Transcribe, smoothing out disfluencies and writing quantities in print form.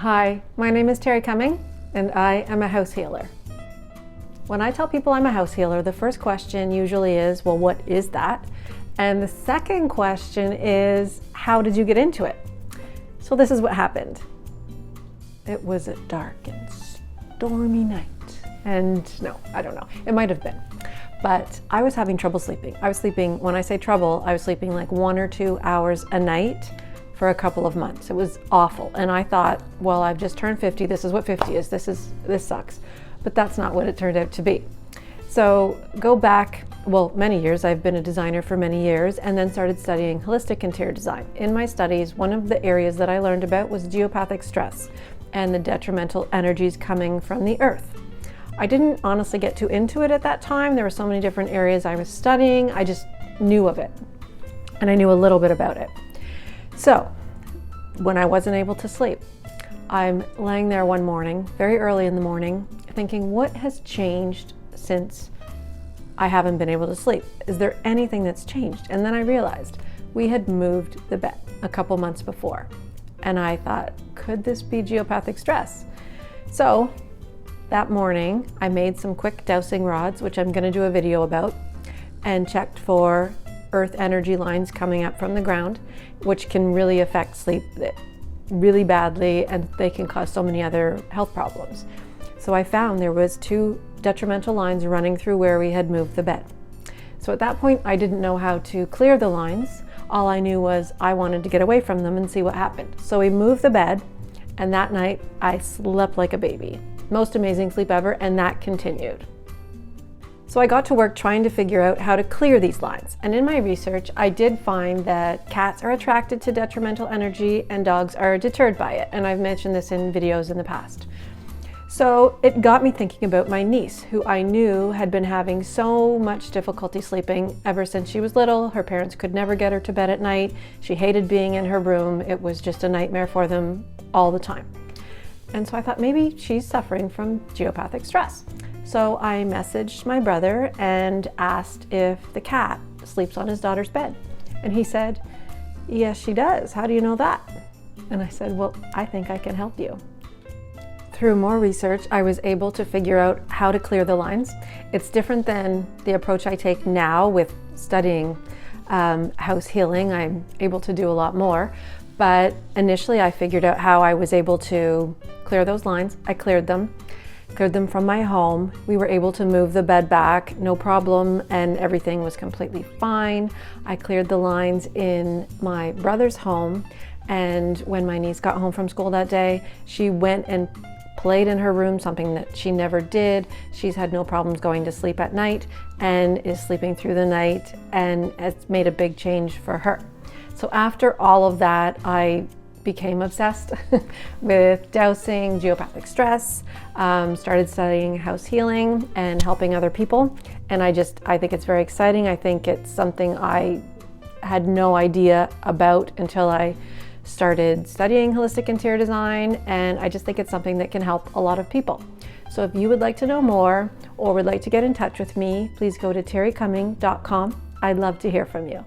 Hi, my name is Terry Cumming, and I am a house healer. When I tell people I'm a house healer, the first question usually is, well, what is that? And the second question is, how did you get into it? So this is what happened. It was a dark and stormy night. And no, I don't know. It might have been. But I was having trouble sleeping. When I say trouble, I was sleeping like 1 or 2 hours a night for a couple of months. It was awful. And I thought, well, I've just turned 50. This is what 50 is. This sucks. But that's not what it turned out to be. So go back, well, many years. I've been a designer for many years and then started studying holistic interior design. In my studies, one of the areas that I learned about was geopathic stress and the detrimental energies coming from the earth. I didn't honestly get too into it at that time. There were so many different areas I was studying. I just knew of it and I knew a little bit about it. So when I wasn't able to sleep, I'm laying there one morning, very early in the morning, thinking, what has changed since I haven't been able to sleep? Is there anything that's changed? And then I realized we had moved the bed a couple months before. And I thought, could this be geopathic stress? So that morning, I made some quick dowsing rods, which I'm going to do a video about, and checked for earth energy lines coming up from the ground, which can really affect sleep really badly, and they can cause so many other health problems. So I found there was 2 detrimental lines running through where we had moved the bed. So at that point, I didn't know how to clear the lines. All I knew was I wanted to get away from them and see what happened. So we moved the bed, and that night I slept like a baby. Most amazing sleep ever, and that continued. So I got to work trying to figure out how to clear these lines. And in my research, I did find that cats are attracted to detrimental energy and dogs are deterred by it. And I've mentioned this in videos in the past. So it got me thinking about my niece, who I knew had been having so much difficulty sleeping ever since she was little. Her parents could never get her to bed at night. She hated being in her room. It was just a nightmare for them all the time. And so I thought maybe she's suffering from geopathic stress. So I messaged my brother and asked if the cat sleeps on his daughter's bed. And he said, yes, she does. How do you know that? And I said, well, I think I can help you. Through more research, I was able to figure out how to clear the lines. It's different than the approach I take now with studying house healing. I'm able to do a lot more. But initially I figured out how I was able to clear those lines. I cleared them from my home. We were able to move the bed back, no problem, and everything was completely fine. I cleared the lines in my brother's home, and when my niece got home from school that day, she went and played in her room, something that she never did. She's had no problems going to sleep at night and is sleeping through the night, and it's made a big change for her. So after all of that, I became obsessed with dowsing, geopathic stress, started studying house healing and helping other people. And I think it's very exciting. I think it's something I had no idea about until I started studying holistic interior design. And I just think it's something that can help a lot of people. So if you would like to know more or would like to get in touch with me, please go to terrycumming.com. I'd love to hear from you.